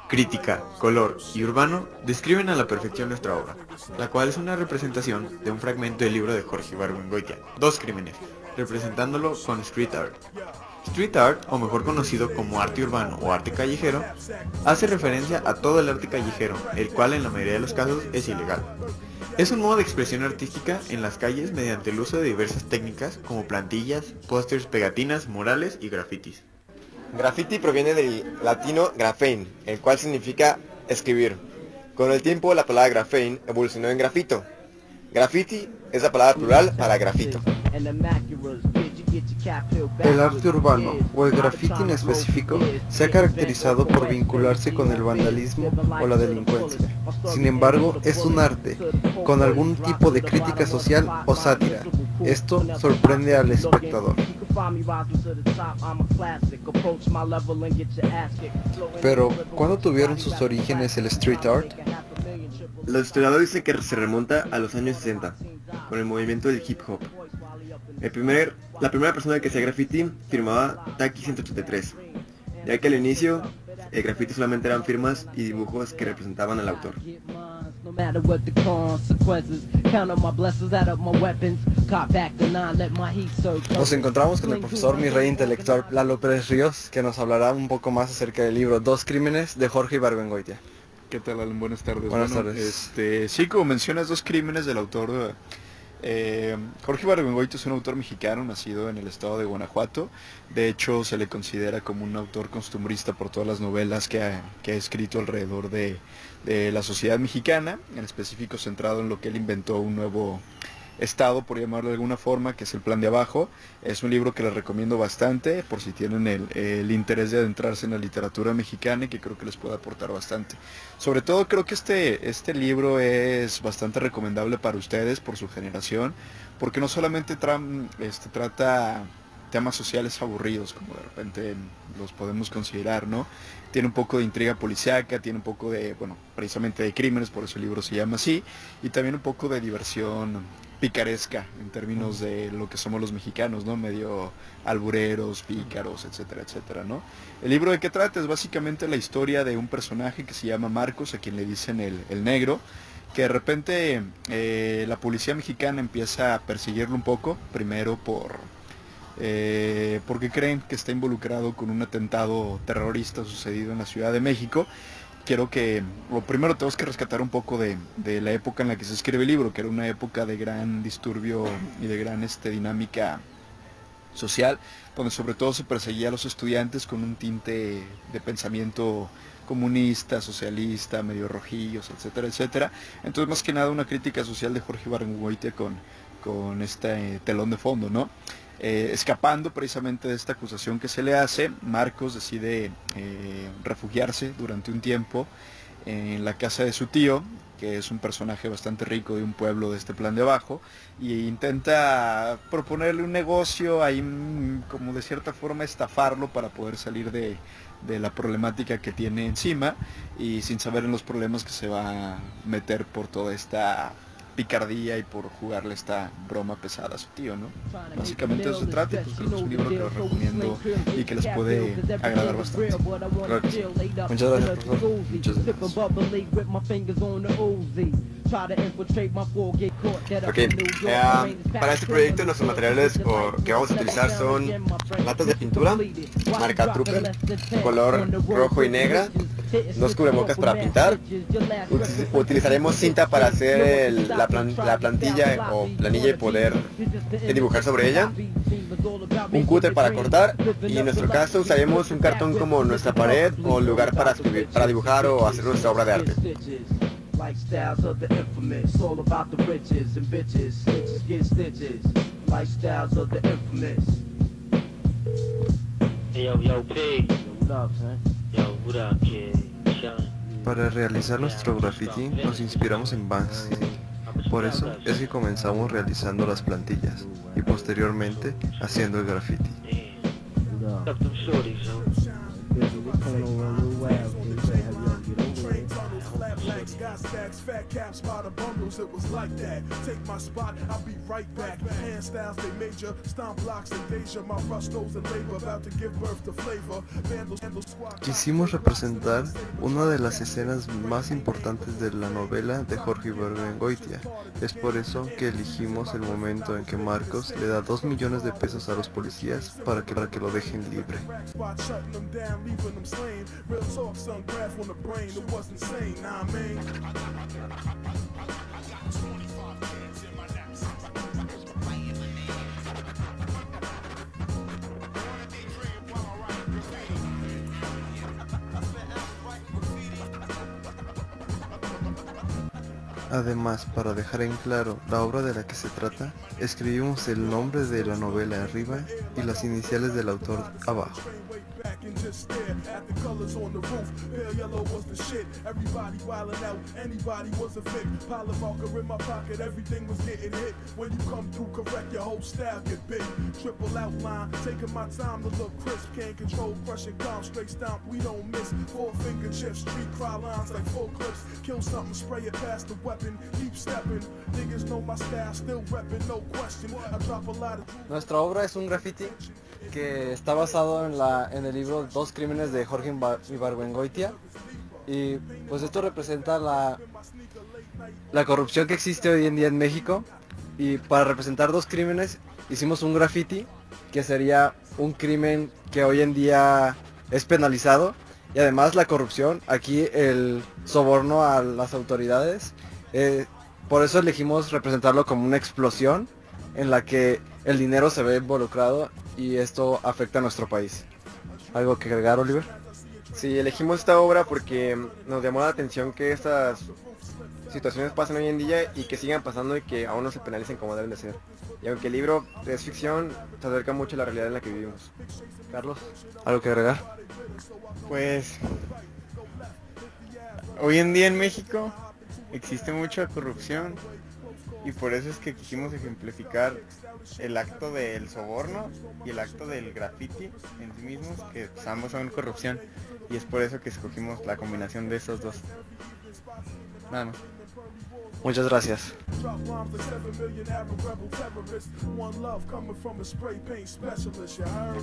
Crítica, color y urbano describen a la perfección nuestra obra, la cual es una representación de un fragmento del libro de Jorge Ibargüengoitia, Dos Crímenes, representándolo con street art. Street art, o mejor conocido como arte urbano o arte callejero, hace referencia a todo el arte callejero, el cual en la mayoría de los casos es ilegal. Es un modo de expresión artística en las calles mediante el uso de diversas técnicas como plantillas, pósters, pegatinas, murales y grafitis. Graffiti proviene del latino graphein, el cual significa escribir. Con el tiempo la palabra graphein evolucionó en grafito. Graffiti es la palabra plural para grafito. El arte urbano, o el graffiti en específico, se ha caracterizado por vincularse con el vandalismo o la delincuencia. Sin embargo, es un arte, con algún tipo de crítica social o sátira. Esto sorprende al espectador. Pero, ¿cuándo tuvieron sus orígenes el street art? Los historiadores dicen que se remonta a los años 60, con el movimiento del hip hop. La primera persona que hacía graffiti firmaba Taki 183, ya que al inicio el graffiti solamente eran firmas y dibujos que representaban al autor. Nos encontramos con el profesor mi rey intelectual Lalo Pérez Ríos, que nos hablará un poco más acerca del libro Dos Crímenes de Jorge Ibargüengoitia. ¿Qué tal, Alan? Buenas tardes. Buenas tardes. Sí, como mencionas, Dos Crímenes del autor Jorge Ibargüengoitia es un autor mexicano nacido en el estado de Guanajuato. De hecho, se le considera como un autor costumbrista por todas las novelas que ha escrito alrededor de la sociedad mexicana, en específico centrado en lo que él inventó un nuevo estado, por llamarlo de alguna forma, que es el Plan de Abajo. Es un libro que les recomiendo bastante por si tienen el interés de adentrarse en la literatura mexicana, y que creo que les puede aportar bastante. Sobre todo creo que este libro es bastante recomendable para ustedes por su generación, porque no solamente trata temas sociales aburridos, como de repente los podemos considerar, ¿no? Tiene un poco de intriga policíaca, tiene un poco de, bueno, precisamente de crímenes, por eso el libro se llama así, y también un poco de diversión picaresca en términos de lo que somos los mexicanos, ¿no? Medio albureros, pícaros, etcétera, etcétera, ¿no? El libro de qué trata es básicamente la historia de un personaje que se llama Marcos, a quien le dicen el negro, que de repente la policía mexicana empieza a perseguirlo un poco, primero porque creen que está involucrado con un atentado terrorista sucedido en la Ciudad de México. Primero tenemos que rescatar un poco de la época en la que se escribe el libro, que era una época de gran disturbio y de gran dinámica social, donde sobre todo se perseguía a los estudiantes con un tinte de pensamiento comunista, socialista, medio rojillos, etcétera, etcétera. Entonces, más que nada, una crítica social de Jorge Ibargüengoitia con este telón de fondo, ¿no? Escapando precisamente de esta acusación que se le hace, Marcos decide refugiarse durante un tiempo en la casa de su tío, que es un personaje bastante rico de un pueblo de este Plan de Abajo, y intenta proponerle un negocio, ahí como de cierta forma estafarlo para poder salir de la problemática que tiene encima, y sin saber en los problemas que se va a meter por toda esta picardía y por jugarle esta broma pesada a su tío, ¿no? Básicamente eso se trata, y pues creo que es un libro que os recomiendo y que les puede agradar bastante. Claro que sí. Muchas gracias, profesor. Muchas gracias. Para este proyecto nuestros materiales que vamos a utilizar son latas de pintura, marca Trooper, color rojo y negra, dos cubrebocas para pintar, utilizaremos cinta para hacer la plantilla o planilla y poder dibujar sobre ella, un cúter para cortar, y en nuestro caso usaremos un cartón como nuestra pared o lugar para escribir, para dibujar o hacer nuestra obra de arte. Lifestyles of the infamous, all about the riches and bitches, stitches get stitches. Lifestyles of the infamous. Hey, yo, P. What up, son? Yo, what up, kid? Para realizar nuestro graffiti nos inspiramos en Banksy. Por eso es que comenzamos realizando las plantillas y posteriormente haciendo el graffiti. What up, them shorties, yo? Got stacks, fat caps by the bundles, it was like that. Take my spot, I'll be right back. Hand styles, they major, stomp blocks and Deja. My rustos and labor about to give birth to flavor. Vandals, squad. Quisimos representar una de las escenas más importantes de la novela de Jorge Ibargüengoitia. Es por eso que elegimos el momento en que Marcos le da 2 millones de pesos a los policías para que lo dejen libre. Además, para dejar en claro la obra de la que se trata, escribimos el nombre de la novela arriba y las iniciales del autor abajo. And just stare at the colors on the roof. Pale yellow was the shit. Everybody wildin' out. Anybody was a fit. Pile of marker in my pocket. Everything was getting hit. When you come through correct, your whole style get big. Triple outline. Taking my time to look crisp. Can't control, crushing, calm, straight stomp. We don't miss. 4-finger chips. Street cry lines like full clips. Kill something, spray it past the weapon. Keep stepping. Niggas know my style. Still reppin', no question. I drop a lot of... Nuestra obra es un graffiti que está basado en el libro Dos crímenes de Jorge Ibargüengoitia, y pues esto representa la corrupción que existe hoy en día en México, y para representar dos crímenes hicimos un graffiti que sería un crimen que hoy en día es penalizado, y además la corrupción, aquí el soborno a las autoridades, por eso elegimos representarlo como una explosión en la que el dinero se ve involucrado y esto afecta a nuestro país. ¿Algo que agregar, Oliver? Sí, elegimos esta obra porque nos llamó la atención que estas situaciones pasan hoy en día y que sigan pasando y que aún no se penalicen como deben de ser. Y aunque el libro es ficción, se acerca mucho a la realidad en la que vivimos. Carlos, ¿algo que agregar? Pues hoy en día en México existe mucha corrupción y por eso es que quisimos ejemplificar el acto del soborno y el acto del graffiti en sí mismos, que pues, ambos son corrupción, y es por eso que escogimos la combinación de esos dos. Nada más. Muchas gracias. Drop bombs like 7 million Arab rebel terrorists. One love coming from a spray paint specialist, you heard?